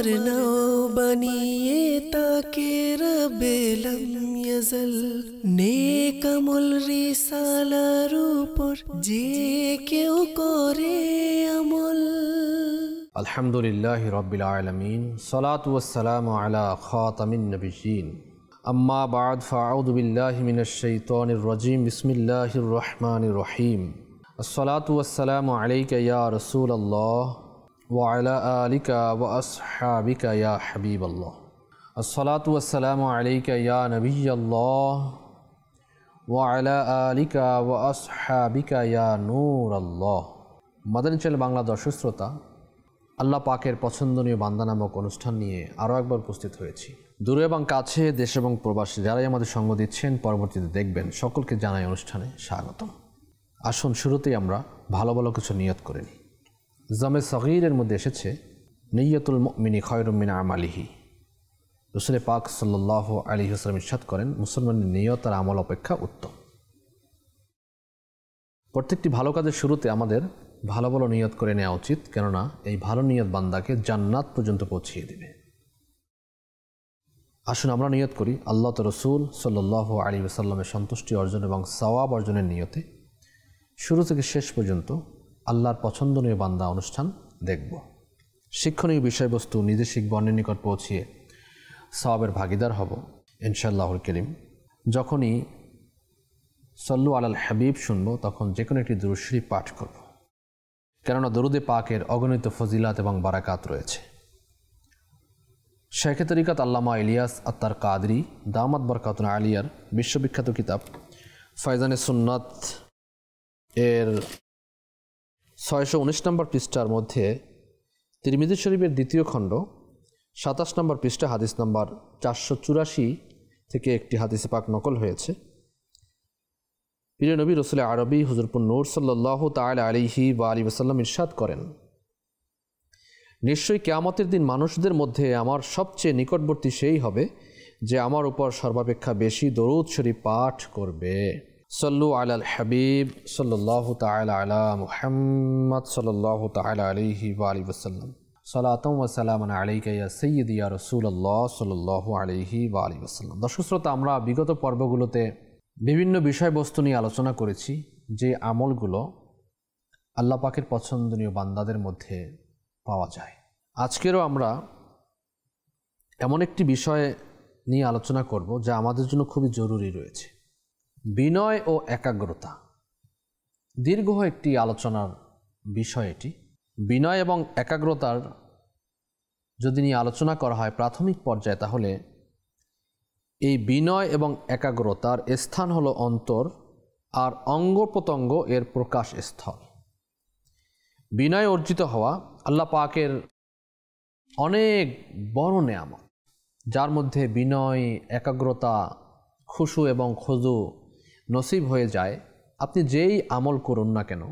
আমার নাও বানিয়ে তাকে রবেলম ইয়াজল নেক আমল রিসালার উপর যে কেউ করে আমল। আলহামদুলিল্লাহি রাব্বিল আলামিন, সালাতু ওয়াসসালামু আলা খাতামিন নবিয়্যিন, আম্মা বা'দ, ফাআউযু বিল্লাহি মিনাশ শাইতানির রাজীম, বিসমিল্লাহির রহমানির রহিম। আসসালাতু ওয়াসসালামু আলাইকা ইয়া রাসূলাল্লাহ ওয়া আলা আলিকা ওয়া আসহাবিকা ইয়া হাবিবাল্লাহ। আসসালাতু ওয়াসসালামু আলাইকা ইয়া নবিয়্যাল্লাহ ওয়া আলা আলিকা ওয়া আসহাবিকা ইয়া নূরাল্লাহ। মাদানী চ্যানেল বাংলা দর্শক শ্রোতা, আল্লাহ পাকের পছন্দনীয় বান্দা নামক অনুষ্ঠান নিয়ে আরও একবার উপস্থিত হয়েছি। দূরে এবং কাছে, দেশ এবং প্রবাসী যারাই আমাদের সঙ্গ দিচ্ছেন, পরবর্তীতে দেখবেন, সকলকে জানাই অনুষ্ঠানে স্বাগতম। আসুন শুরুতেই আমরা ভালো ভালো কিছু নিয়ত করে নিই। জামে সগীরের মধ্যে এসেছে, নিয়তুল মুমিনি খায়রুম মিন আমালিহি। রাসূল পাক সাল্লাল্লাহু আলাইহি ওয়াসাল্লাম ইরশাদ করেন, মুসলমানের নিয়ত আর আমল অপেক্ষা উত্তম। প্রত্যেকটি ভালো কাজের শুরুতে আমাদের ভালো ভালো নিয়ত করে নেওয়া উচিত, কেননা এই ভালো নিয়ত বান্দাকে জান্নাত পর্যন্ত পৌঁছিয়ে দেবে। আসুন আমরা নিয়ত করি আল্লাহ তো রসুল সাল্লাল্লাহু আলাইহি ওয়াসাল্লামের সন্তুষ্টি অর্জন এবং সওয়াব অর্জনের নিয়তে শুরু থেকে শেষ পর্যন্ত আল্লাহর পছন্দনীয় বান্দা অনুষ্ঠান দেখব। শিক্ষণীয় বিষয়বস্তু নিজে শিখব, অন্যের নিকট পৌঁছিয়ে সওয়াবের ভাগিদার হব ইনশাআল্লাহুল কারীম। যখনই সল্লু আলাল হাবিব শুনব, তখন যে কোনো একটি দুরূদ শরীফ পাঠ করব, কেননা দরুদে পাকের অগণিত ফজিলাত এবং বারাকাত রয়েছে। শেখে তরিকাত আল্লামা ইলিয়াস আত্তার কাদরি দামাত বরকাতুন আলিয়ার বিশ্ববিখ্যাত কিতাব ফয়জানে সুন্নাত এর 619 নম্বর পৃষ্ঠার মধ্যে তিরমিজি শরীফের দ্বিতীয় খণ্ড 27 নম্বর পৃষ্ঠা হাদিস নম্বর 484 থেকে একটি হাদিসে পাক নকল হয়েছে। প্রিয় নবী রসুল আরবি হুজুরপুর নূর সাল্লাল্লাহু তাআলা আলাইহি ওয়া আলিহি ওয়াসাল্লাম ইরশাদ করেন, নিশ্চয়ই কিয়ামতের দিন মানুষদের মধ্যে আমার সবচেয়ে নিকটবর্তী সেই হবে যে আমার উপর সর্বাপেক্ষা বেশি দরুদ শরীফ পাঠ করবে। সল্লু আলাল হাবিব সাল্লাল্লাহু তাআলা আলা মুহাম্মদ সাল্লাল্লাহু তাআলা আলাইহি ওয়া আলিহি ওয়াসাল্লাম। সালাতুম ওয়া সালামুন আলাইকা ইয়া সাইয়্যিদি ইয়া রাসূলুল্লাহ সাল্লাল্লাহু আলাইহি ওয়া আলিহি ওয়াসাল্লাম। দর্শক শ্রোতা, আমরা বিগত পর্বগুলোতে বিভিন্ন বিষয়বস্তু নিয়ে আলোচনা করেছি, যে আমলগুলো আল্লাহ পাকের পছন্দনীয় বান্দাদের মধ্যে পাওয়া যায়। আজকেরও আমরা এমন একটি বিষয় নিয়ে আলোচনা করব যা আমাদের জন্য খুবই জরুরি রয়েছে, বিনয় ও একাগ্রতা। দীর্ঘ একটি আলোচনার বিষয় এটি। বিনয় এবং একাগ্রতার যদি নিয়ে আলোচনা করা হয় প্রাথমিক পর্যায়ে, তাহলে এই বিনয় এবং একাগ্রতার স্থান হলো অন্তর, আর অঙ্গ প্রত্যঙ্গ এর প্রকাশ স্থল। বিনয় অর্জিত হওয়া আল্লাহ পাকের অনেক বড় নেয়ামত, যার মধ্যে বিনয়, একাগ্রতা, খুশু এবং খুজু নসিব হয়ে যায়। আপনি যেই আমল করুন না কেন,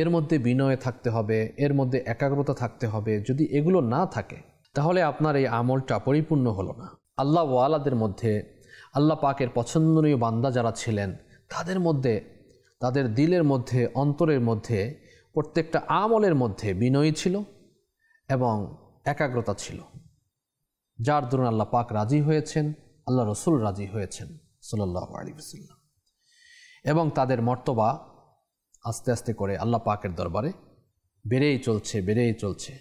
এর মধ্যে বিনয় থাকতে হবে, এর মধ্যে একাগ্রতা থাকতে হবে। যদি এগুলো না থাকে, তাহলে আপনার এই আমলটা পরিপূর্ণ হলো না। আল্লাহ ওয়ালাদের মধ্যে আল্লাহ পাকের পছন্দনীয় বান্দা যারা ছিলেন, তাদের মধ্যে, তাদের দিলের মধ্যে, অন্তরের মধ্যে, প্রত্যেকটা আমলের মধ্যে বিনয় ছিল এবং একাগ্রতা ছিল, যার দরুন আল্লাহ পাক রাজি হয়েছেন, আল্লাহ রসুল রাজি হয়েছেন সাল্লাল্লাহু আলাইহি ওয়াসাল্লাম, এবং তাদের মর্তবা আস্তে আস্তে করে আল্লাহ পাকের দরবারে বেড়েই চলছে।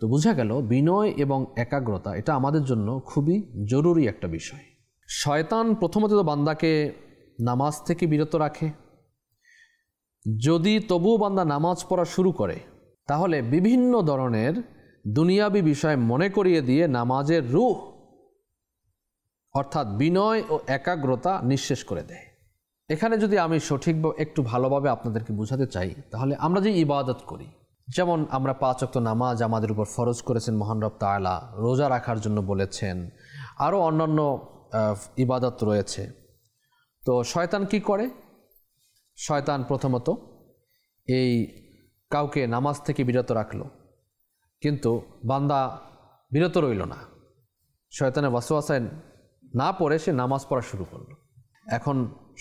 তো বোঝা গেল বিনয় এবং একাগ্রতা এটা আমাদের জন্য খুবই জরুরি একটা বিষয়। শয়তান প্রথমত তো বান্দাকে নামাজ থেকে বিরত রাখে। যদি তবুও বান্দা নামাজ পড়া শুরু করে, তাহলে বিভিন্ন ধরনের দুনিয়াবি বিষয় মনে করিয়ে দিয়ে নামাজের রূহ অর্থাৎ বিনয় ও একাগ্রতা নিঃশেষ করে দেয়। এখানে যদি আমি সঠিকভাবে একটু ভালোভাবে আপনাদেরকে বোঝাতে চাই, তাহলে আমরা যে ইবাদত করি, যেমন আমরা 5 ওয়াক্ত নামাজ আমাদের উপর ফরজ করেছেন মহান রব তাআলা, রোজা রাখার জন্য বলেছেন, আরও অন্যান্য ইবাদত রয়েছে। তো শয়তান কি করে? শয়তান প্রথমত এই কাউকে নামাজ থেকে বিরত রাখলো, কিন্তু বান্দা বিরত রইল না। শয়তানের ওয়াসওয়াসায় না পড়ে সে নামাজ পড়া শুরু করলো। এখন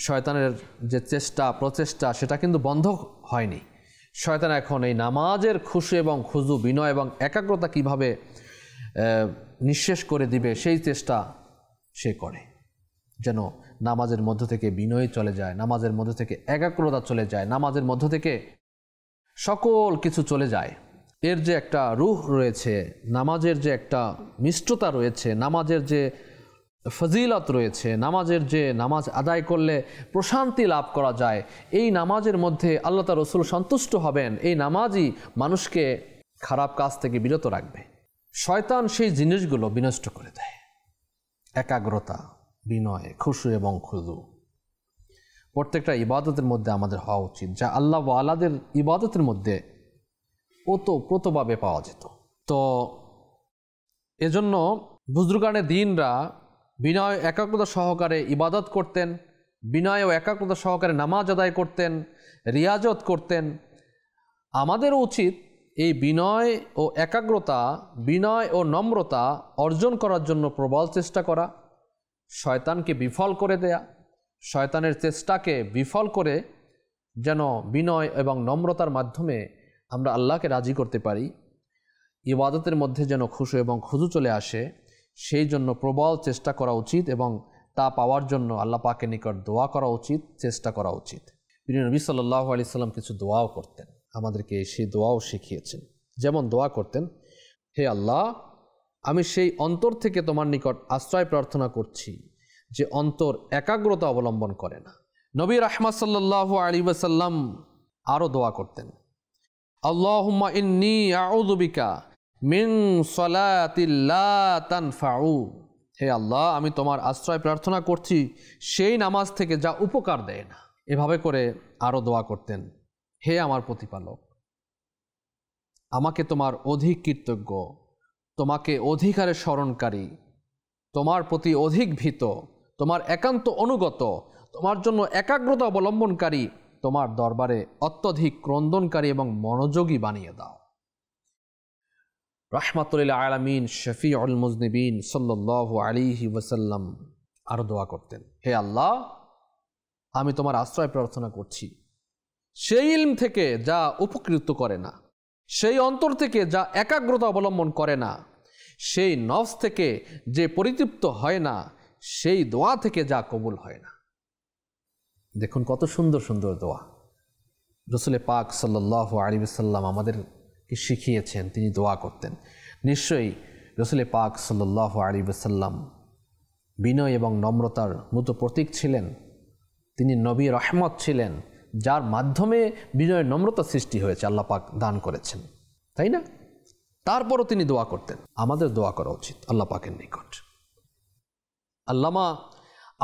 শয়তানের যে প্রচেষ্টা সেটা কিন্তু বন্ধ হয়নি। শয়তান এখন এই নামাজের খুশু এবং খুজু, বিনয় এবং একাগ্রতা কিভাবে নিঃশেষ করে দিবে সেই চেষ্টা সে করে, যেন নামাজের মধ্য থেকে বিনয় চলে যায়, নামাজের মধ্য থেকে একাগ্রতা চলে যায়, নামাজের মধ্য থেকে সকল কিছু চলে যায়। এর যে একটা রূহ রয়েছে, নামাজের যে একটা মিষ্টতা রয়েছে, নামাজের যে ফজিলত রয়েছে, নামাজের যে নামাজ আদায় করলে প্রশান্তি লাভ করা যায়, এই নামাজের মধ্যে আল্লাহ তাআলা রাসূল সন্তুষ্ট হবেন, এই নামাজই মানুষকে খারাপ কাজ থেকে বিরত রাখবে। শয়তান সেই জিনিসগুলো বিনষ্ট করে দেয়। একাগ্রতা, বিনয়, খুশু এবং খুজু প্রত্যেকটা ইবাদতের মধ্যে আমাদের হওয়া উচিত, যা আল্লাহ ওয়ালাদের ইবাদতের মধ্যে ওতপ্রোতভাবে পাওয়া যেত। তো এজন্য বুজুর্গানে দ্বীনরা বিনয় একাগ্রতা সহকারে ইবাদত করতেন, বিনয় ও একাগ্রতা সহকারে নামাজ আদায় করতেন, রিয়াজত করতেন। আমাদেরও উচিত এই বিনয় ও একাগ্রতা, বিনয় ও নম্রতা অর্জন করার জন্য প্রবল চেষ্টা করা, শয়তানকে বিফল করে দেয়া, শয়তানের চেষ্টাকে বিফল করে যেন বিনয় এবং নম্রতার মাধ্যমে আমরা আল্লাহকে রাজি করতে পারি, ইবাদতের মধ্যে যেন খুশু এবং খুজু চলে আসে, সেই জন্য প্রবল চেষ্টা করা উচিত এবং তা পাওয়ার জন্য আল্লাহ পাকের নিকট দোয়া করা উচিত, চেষ্টা করা উচিত। প্রিয় নবী সাল্লাল্লাহু আলাইহি সাল্লাম কিছু দোয়াও করতেন, আমাদেরকে সেই দোয়াও শিখিয়েছেন। যেমন দোয়া করতেন, হে আল্লাহ, আমি সেই অন্তর থেকে তোমার নিকট আশ্রয় প্রার্থনা করছি যে অন্তর একাগ্রতা অবলম্বন করে না। নবী রাহমাত সাল্লাল্লাহু আলাইহি ওয়াসাল্লাম আরও দোয়া করতেন, আল্লাহুম্মা ইন্নী আউযু বিকা মিন সালাতিল লা তানফাউ। হে আল্লাহ, আমি তোমার আশ্রয় প্রার্থনা করছি সেই নামাজ থেকে যা উপকার দেয় না। এভাবে করে আরও দোয়া করতেন, হে আমার প্রতিপালক, আমাকে তোমার অধিক কৃতজ্ঞ, তোমাকে অধিকারে স্মরণকারী, তোমার প্রতি অধিক ভীত, তোমার একান্ত অনুগত, তোমার জন্য একাগ্রতা অবলম্বনকারী, তোমার দরবারে অত্যধিক ক্রন্দনকারী এবং মনোযোগী বানিয়ে দাও। রাহমাতুল আলামিন শফিউল মুজনিবিন সাল্লাল্লাহু আলাইহি ওয়াসাল্লাম আরও দোয়া করতেন, হে আল্লাহ, আমি তোমার আশ্রয় প্রার্থনা করছি সেই ইলম থেকে যা উপকৃত করে না, সেই অন্তর থেকে যা একাগ্রতা অবলম্বন করে না, সেই নফস থেকে যে পরিতৃপ্ত হয় না, সেই দোয়া থেকে যা কবুল হয় না। দেখুন কত সুন্দর সুন্দর দোয়া রাসূল পাক সাল্লাল্লাহু আলাইহি ওয়াসাল্লাম আমাদেরকে শিখিয়েছেন, তিনি দোয়া করতেন। নিশ্চয়ই রাসূল পাক সাল্লাল্লাহু আলাইহি ওয়াসাল্লাম বিনয় এবং নম্রতার মতো প্রতীক ছিলেন। তিনি নবী রহমত ছিলেন, যার মাধ্যমে বিনয় নম্রতা সৃষ্টি হয়েছে, আল্লাহ পাক দান করেছেন, তাই না? তারপরও তিনি দোয়া করতেন। আমাদের দোয়া করা উচিত আল্লাহ পাকের নিকট। আল্লামা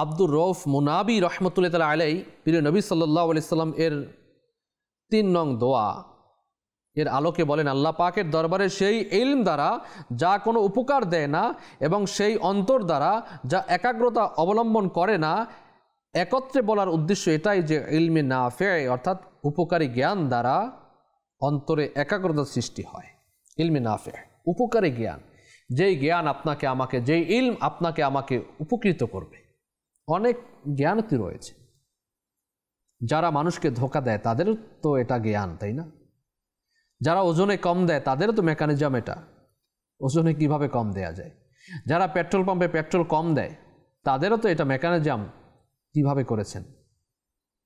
আব্দুর রউফ মুনাবি রহমতুল্লাহ তাআলা আলাইহি প্রিয় নবী সাল্লাল্লাহু আলাইহি সাল্লাম এর ৩ নং দোয়া এর আলোকে বলেন, আল্লাহ পাকের দরবারে সেই ইলম দ্বারা যা কোনো উপকার দেয় না এবং সেই অন্তর দ্বারা যা একাগ্রতা অবলম্বন করে না। একত্রে বলার উদ্দেশ্য এটাই যে ইলমে নাফে অর্থাৎ উপকারী জ্ঞান দ্বারা অন্তরে একাগ্রতা সৃষ্টি হয়। ইলমে নাফে উপকারী জ্ঞান, যেই জ্ঞান আপনাকে আমাকে, যেই ইলম আপনাকে আমাকে উপকৃত করবে। অনেক জ্ঞানতি রয়েছে, যারা মানুষকে ধোঁকা দেয় তাদেরও তো এটা জ্ঞান, তাই না? যারা ওজনে কম দেয় তাদেরও তো মেকানিজম এটা, ওজনে কিভাবে কম দেয়া যায়। যারা পেট্রোল পাম্পে পেট্রোল কম দেয় তাদেরও তো এটা মেকানিজম কিভাবে করেছেন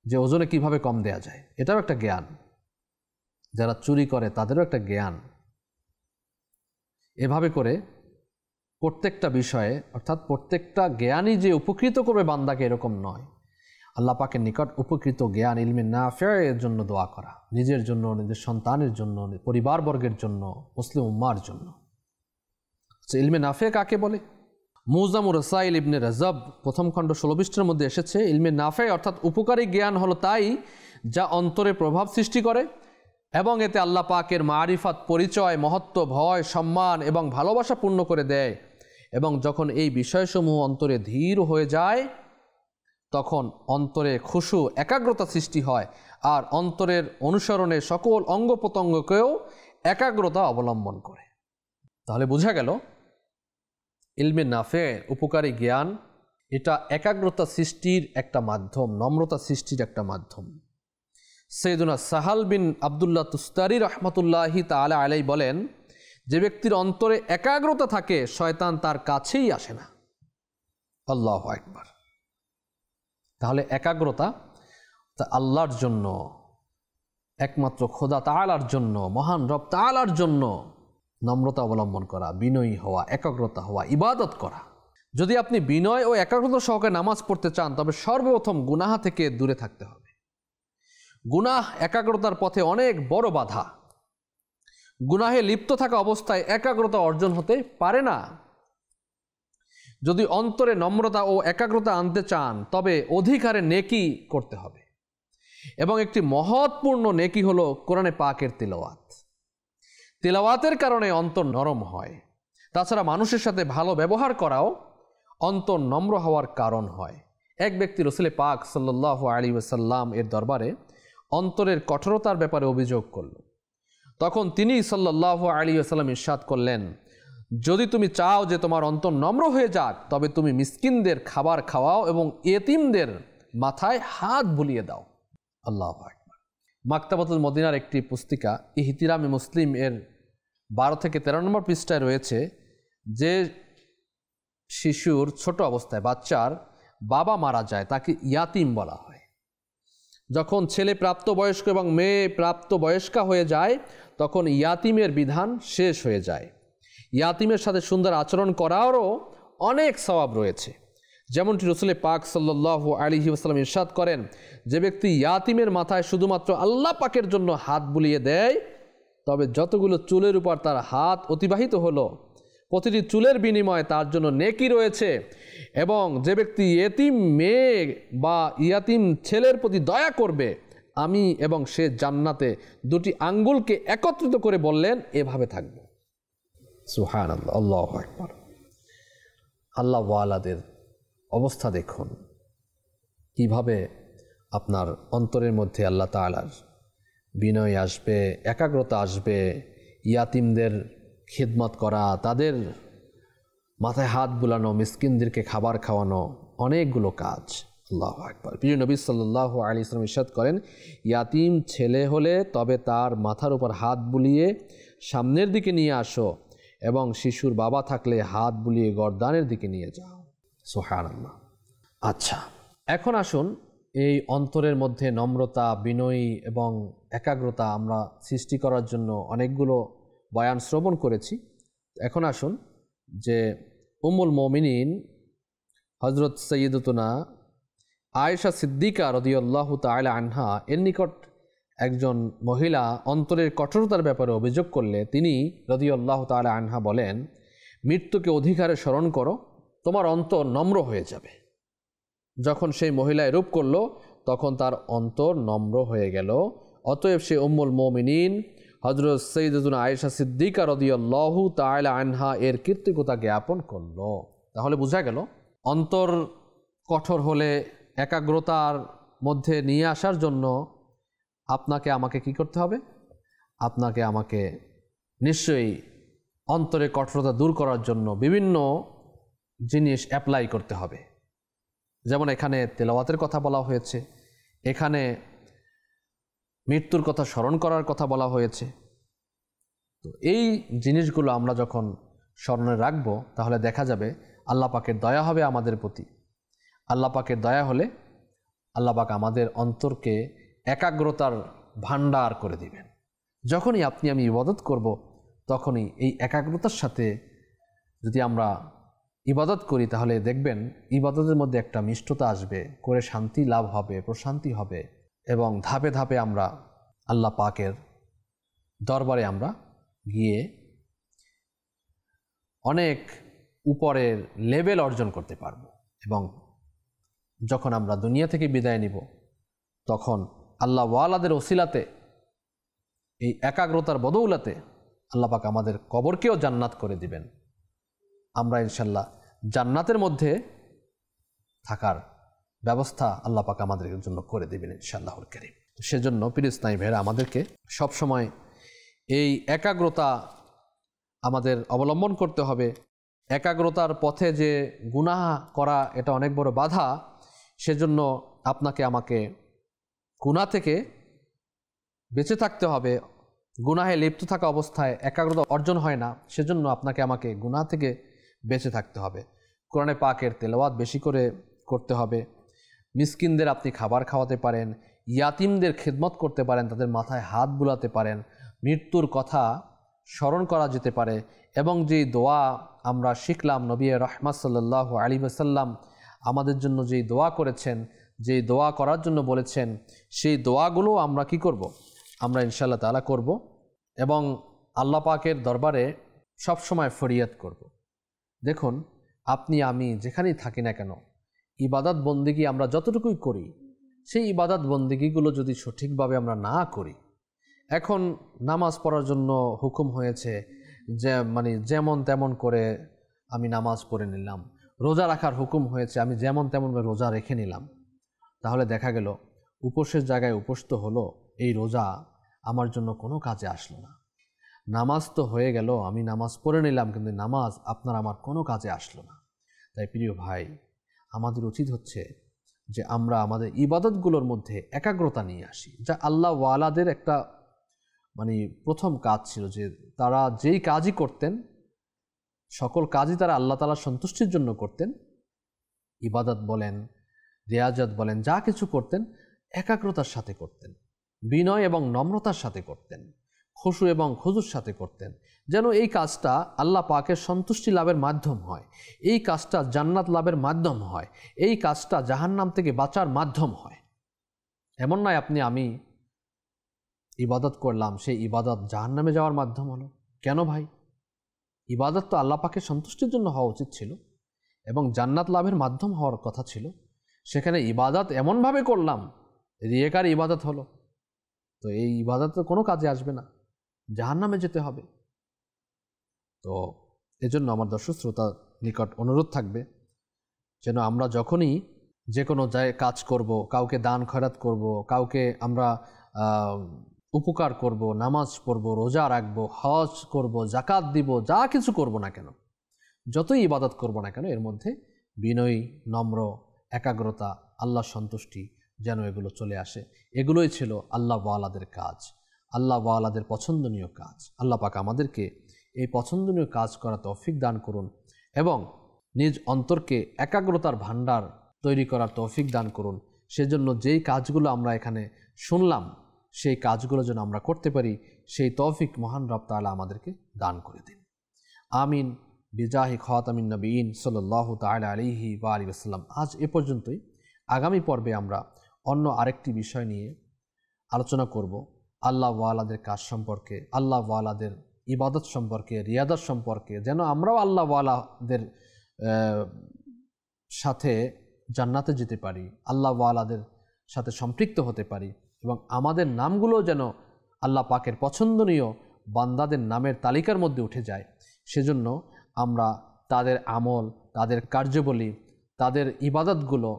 যে ওজনে কিভাবে কম দেয়া যায়, এটাও একটা জ্ঞান। যারা চুরি করে তাদেরও একটা জ্ঞান। এভাবে করে প্রত্যেকটা বিষয়ে অর্থাৎ প্রত্যেকটা জ্ঞানই যে উপকৃত করবে বান্দাকে এরকম নয়। আল্লাহ পাকের নিকট উপকৃত জ্ঞান ইলমে নাফের জন্য দোয়া করা, নিজের জন্য, নিজের সন্তানের জন্য, পরিবারবর্গের জন্য, মুসলিম উম্মার জন্য। ইলমে নাফে কাকে বলে? মুজামুর রাসাইল ইবনে রাজব প্রথম খণ্ড 16 পৃষ্ঠার মধ্যে এসেছে, ইলমে নাফে অর্থাৎ উপকারী জ্ঞান হলো তাই যা অন্তরে প্রভাব সৃষ্টি করে এবং এতে আল্লাহ পাকের মারিফাত, পরিচয়, মহত্ব, ভয়, সম্মান এবং ভালোবাসা পূর্ণ করে দেয়। এবং যখন এই বিষয়সমূহ অন্তরে ধীর হয়ে যায় তখন অন্তরে খুশু, একাগ্রতা সৃষ্টি হয় আর অন্তরের অনুসরণে সকল অঙ্গ প্রত্যঙ্গকেও একাগ্রতা অবলম্বন করে। তাহলে বোঝা গেল ইলমে নাফে উপকারী জ্ঞান এটা একাগ্রতা সৃষ্টির একটা মাধ্যম, নম্রতা সৃষ্টির একটা মাধ্যম। সৈয়দুনা সাহাল বিন আবদুল্লাহ তুস্তারি রহমতুল্লাহি তাআলা আলাইহি বলেন যে ব্যক্তির অন্তরে একাগ্রতা থাকে শয়তান তার কাছেই আসে না। আল্লাহু আকবার। তাহলে একাগ্রতা তা আল্লাহর জন্য, একমাত্র খোদা তাআলার জন্য, মহান রব তাআলার জন্য নম্রতা অবলম্বন করা, বিনয়ী হওয়া, একাগ্রতা হওয়া, ইবাদত করা। যদি আপনি বিনয় ও একাগ্রতা সহকারে নামাজ পড়তে চান তবে সর্বপ্রথম গুনাহ থেকে দূরে থাকতে হবে। গুনাহ একাগ্রতার পথে অনেক বড় বাধা। গুনাহে লিপ্ত থাকা অবস্থায় একাগ্রতা অর্জন হতে পারে না। যদি অন্তরে নম্রতা ও একাগ্রতা আনতে চান তবে অধিকারে নেকি করতে হবে, এবং একটি মহৎপূর্ণ নেকি হলো কোরআনে পাকের তিলাওয়াত। তিলাওয়াতের কারণে অন্তর নরম হয়। তাছাড়া মানুষের সাথে ভালো ব্যবহার করাও অন্তর নম্র হওয়ার কারণ হয়। এক ব্যক্তি রাসূল পাক সাল্লাল্লাহু আলাইহি ওয়াসাল্লাম এর দরবারে অন্তরের কঠোরতার ব্যাপারে অভিযোগ করল। তখন তিনি সাল্লাল্লাহু আলাইহি ওয়াসাল্লাম ইরশাদ করলেন, যদি তুমি চাও যে তোমার অন্তর নম্র হয়ে যাক তবে তুমি মিসকিনদের খাবার খাওয়াও এবং এতিমদের মাথায় হাত বুলিয়ে দাও। আল্লাহু আকবার। মাকতাবাতুল মদিনার একটি পুস্তিকা ইহতিরামে মুসলিম এর 12 থেকে 13 নম্বর পৃষ্ঠায় রয়েছে যে শিশুর ছোট অবস্থায় বাচ্চার বাবা মারা যায় তাকে ইয়াতিম বলা হয়। যখন ছেলে প্রাপ্তবয়স্ক এবং মেয়ে প্রাপ্তবয়স্কা হয়ে যায় তখন ইয়াতিমের বিধান শেষ হয়ে যায়। ইয়াতিমের সাথে সুন্দর আচরণ করারও অনেক সওয়াব রয়েছে। যেমনটি রাসূল পাক সাল্লাল্লাহু আলাইহি ওয়াসাল্লাম ইরশাদ করেন, যে ব্যক্তি ইয়াতিমের মাথায় শুধুমাত্র আল্লাহ পাকের জন্য হাত বুলিয়ে দেয় তবে যতগুলো চুলের উপর তার হাত অতিবাহিত হলো প্রতিটি চুলের বিনিময়ে তার জন্য নেকি রয়েছে। এবং যে ব্যক্তি ইয়েতিম মেয়ে বা ইয়াতিম ছেলের প্রতি দয়া করবে আমি এবং সে জান্নাতে দুটি আঙ্গুলকে একত্রিত করে বললেন এভাবে থাকবে। সুবহানাল্লাহ, আল্লাহু আকবার। আল্লাহ ওয়ালাদের অবস্থা দেখুন, কিভাবে আপনার অন্তরের মধ্যে আল্লাহ তাআলার বিনয় আসবে, একাগ্রতা আসবে, ইয়াতিমদের খিদমত করা, তাদের মাথায় হাত বুলানো, মিসকিনদেরকে খাবার খাওয়ানো, অনেকগুলো কাজ। আল্লাহু আকবার। প্রিয় নবী সাল্লাল্লাহু আলাইহি ওয়াসাল্লাম ইরশাদ করেন, ইয়াতিম ছেলে হলে তবে তার মাথার উপর হাত বুলিয়ে সামনের দিকে নিয়ে আসো এবং শিশুর বাবা থাকলে হাত বুলিয়ে গর্দানের দিকে নিয়ে যাও। সুবহানাল্লাহ। আচ্ছা, এখন আসুন এই অন্তরের মধ্যে নম্রতা, বিনয়ী এবং একাগ্রতা আমরা সৃষ্টি করার জন্য অনেকগুলো বয়ান শ্রবণ করেছি। এখন আসুন যে উম্মুল মুমিনিন হযরত সাইয়্যিদাতুনা আয়েশা সিদ্দিকা রাদিয়াল্লাহু তাআলা আনহা এর নিকট একজন মহিলা অন্তরের কঠোরতার ব্যাপারে অভিযোগ করলে তিনি রাদিয়াল্লাহু তাআলা আনহা বলেন, মৃত্যুকে অধিকারে স্মরণ করো, তোমার অন্তর নম্র হয়ে যাবে। যখন সেই মহিলা এরূপ করল তখন তার অন্তর নম্র হয়ে গেল। অতএব সে উম্মুল মুমিনিন হযরত সাইয়্যিদাতুনা আয়েশা সিদ্দিকা রাদিয়াল্লাহু তাআলা আনহা এর কৃতজ্ঞতা জ্ঞাপন করল। তাহলে বোঝা গেল অন্তর কঠোর হলে একাগ্রতার মধ্যে নিয়ে আসার জন্য আপনাকে আমাকে কি করতে হবে? আপনাকে আমাকে নিশ্চয়ই অন্তরে কঠোরতা দূর করার জন্য বিভিন্ন জিনিস অ্যাপ্লাই করতে হবে। যেমন এখানে তেলাওয়াতের কথা বলা হয়েছে, এখানে মৃত্যুর কথা স্মরণ করার কথা বলা হয়েছে। তো এই জিনিসগুলো আমরা যখন স্মরণে রাখব তাহলে দেখা যাবে আল্লাহ পাকের দয়া হবে আমাদের প্রতি। আল্লাহ পাকের দয়া হলে আল্লাহ পাক আমাদের অন্তরকে একাগ্রতার ভাণ্ডার করে দিবেন। যখনই আপনি আমি ইবাদত করব তখনই এই একাগ্রতার সাথে যদি আমরা ইবাদত করি তাহলে দেখবেন ইবাদতের মধ্যে একটা মিষ্টতা আসবে, করে শান্তি লাভ হবে, প্রশান্তি হবে এবং ধাপে ধাপে আমরা আল্লাহ পাকের দরবারে আমরা গিয়ে অনেক উপরের লেভেল অর্জন করতে পারব। এবং যখন আমরা দুনিয়া থেকে বিদায় নিব তখন আল্লাহ ওয়ালাদের ওসিলাতে এই একাগ্রতার বদৌলতে আল্লাহ পাক আমাদের কবরকেও জান্নাত করে দিবেন। আমরা ইনশাল্লাহ জান্নাতের মধ্যে থাকার ব্যবস্থা আল্লাহ পাক আমাদের জন্য করে দিবেন ইনশাআল্লাহুল কারীম। সেজন্য প্রিয় স্নায়ী ভাইরা আমাদেরকে সবসময় এই একাগ্রতা আমাদের অবলম্বন করতে হবে। একাগ্রতার পথে যে গুনাহ করা এটা অনেক বড় বাধা, সেজন্য আপনাকে আমাকে গুনাহ থেকে বেঁচে থাকতে হবে, গুনাহে লিপ্ত থাকা অবস্থায় একাগ্রতা অর্জন হয় না, সেজন্য আপনাকে আমাকে গুনাহ থেকে বেঁচে থাকতে হবে। কোরআনে পাকের তেলাওয়াত বেশি করে করতে হবে। মিসকিনদের আপনি খাবার খাওয়াতে পারেন, ইয়াতিমদের খিদমত করতে পারেন, তাদের মাথায় হাত বুলাতে পারেন, মৃত্যুর কথা স্মরণ করা যেতে পারে। এবং যেই দোয়া আমরা শিখলাম, নবী রহমত সাল্লাল্লাহু আলাইহি ওয়াসাল্লাম আমাদের জন্য যেই দোয়া করেছেন, যেই দোয়া করার জন্য বলেছেন, সেই দোয়াগুলো আমরা কি করব? আমরা ইনশাআল্লাহ তাআলা করব এবং আল্লাহ পাকের দরবারে সব সময় ফরিয়াদ করব। দেখুন, আপনি আমি যেখানেই থাকি না কেন, ইবাদত বন্দেগী আমরা যতটুকুই করি, সেই ইবাদত বন্দেগীগুলো যদি সঠিকভাবে আমরা না করি, এখন নামাজ পড়ার জন্য হুকুম হয়েছে, যে যেমন তেমন করে আমি নামাজ পড়ে নিলাম, রোজা রাখার হুকুম হয়েছে, আমি যেমন তেমন করে রোজা রেখে নিলাম, তাহলে দেখা গেল উপোসের জায়গায় উপোস তো হলো, এই রোজা আমার জন্য কোনো কাজে আসলো না। নামাজ তো হয়ে গেল, আমি নামাজ পড়ে নিলাম, কিন্তু নামাজ আপনার আমার কোনো কাজে আসলো না। তাই প্রিয় ভাই, আমাদের উচিত হচ্ছে যে আমরা আমাদের ইবাদতগুলোর মধ্যে একাগ্রতা নিয়ে আসি, যা আল্লাহ ওয়ালাদের একটা প্রথম কাজ ছিল, যে তারা যেই কাজই করতেন, সকল কাজই তারা আল্লাহ তাআলার সন্তুষ্টির জন্য করতেন। ইবাদত বলেন, রিয়াজত বলেন, যা কিছু করতেন একাগ্রতার সাথে করতেন, বিনয় এবং নম্রতার সাথে করতেন, খুশু এবং খুজুর সাথে করতেন, যেন এই কাজটা আল্লাহ পাকের সন্তুষ্টি লাভের মাধ্যম হয়, এই কাজটা জান্নাত লাভের মাধ্যম হয়, এই কাজটা জাহান্নাম থেকে বাঁচার মাধ্যম হয়। এমন নয় আপনি আমি ইবাদত করলাম, সেই ইবাদত জাহান্নামে যাওয়ার মাধ্যম হলো। কেন ভাই? ইবাদত তো আল্লাহ পাকের সন্তুষ্টির জন্য হওয়া উচিত ছিল এবং জান্নাত লাভের মাধ্যম হওয়ার কথা ছিল। সেখানে ইবাদত এমনভাবে করলাম, রিয়াকার ইবাদত হলো, তো এই ইবাদত তো কোনো কাজে আসবে না, জাহান্নামে যেতে হবে। তো এজন্য আমার দর্শক শ্রোতা নিকট অনুরোধ থাকবে, যেন আমরা যখনই যে কোনো কাজ করব, কাউকে দান খয়রাত করব, কাউকে আমরা উপকার করব, নামাজ পড়ব, রোজা রাখব, হজ করব, জাকাত দিব, যা কিছু করব না কেন, যতই ইবাদত করব না কেন, এর মধ্যে বিনয়ী, নম্র, একাগ্রতা, আল্লাহ সন্তুষ্টি যেন এগুলো চলে আসে। এগুলোই ছিল আল্লাহ ওয়ালাদের কাজ, আল্লাহ ওয়ালাদের পছন্দনীয় কাজ। আল্লাহ পাক আমাদেরকে এই পছন্দনীয় কাজ করা তৌফিক দান করুন এবং নিজ অন্তরকে একাগ্রতার ভাণ্ডার তৈরি করার তৌফিক দান করুন। সেজন্য যেই কাজগুলো আমরা এখানে শুনলাম, সেই কাজগুলো যেন আমরা করতে পারি, সেই তৌফিক মহান রব তাআলা আমাদেরকে দান করে দিন। আমিন বিজাহি খাতামিন নবীন সাল্লাল্লাহু তাআলা আলাইহি ওয়া আলিহি ওয়াসাল্লাম। আজ এ পর্যন্তই। আগামী পর্বে আমরা অন্য আরেকটি বিষয় নিয়ে আলোচনা করব, আল্লাহ ওয়ালাদের কাজ সম্পর্কে, আল্লাহ ওয়ালাদের ইবাদত সম্পর্কে, রিয়াদত সম্পর্কে, যেন আমরাও আল্লাহ ওয়ালাদের সাথে জান্নাতে যেতে পারি, আল্লাহ ওয়ালাদের সাথে সম্পৃক্ত হতে পারি এবং আমাদের নামগুলো যেন আল্লাহ পাকের পছন্দনীয় বান্দাদের নামের তালিকার মধ্যে উঠে যায়। সেজন্য আমরা তাদের আমল, তাদের কার্যাবলী, তাদের ইবাদতগুলো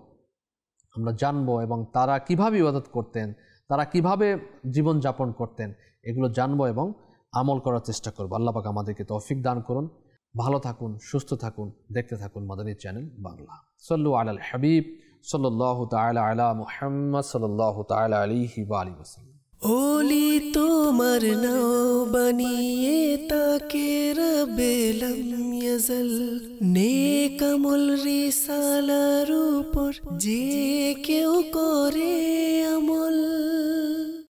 আমরা জানব এবং তারা কিভাবে ইবাদত করতেন, তারা কিভাবে জীবন যাপন করতেন, এগুলো জানব এবং আমল করার চেষ্টা করব। আল্লাহ পাক আমাদেরকে তৌফিক দান করুন। ভালো থাকুন, সুস্থ থাকুন, দেখতে থাকুন মাদানী চ্যানেল বাংলা। সাল্লু আলাল হাবিব সাল্লাল্লাহু তাআলা আলা মুহাম্মদ সাল্লাল্লাহু তাআলা আলাইহি ওয়া আলিহি ওয়াসাল্লাম। ওলি তোমার নাও বানিয়ে তাকে রবেলম ইয়াজল, নেক আমল রিসালার উপর যে কেউ করে আমল,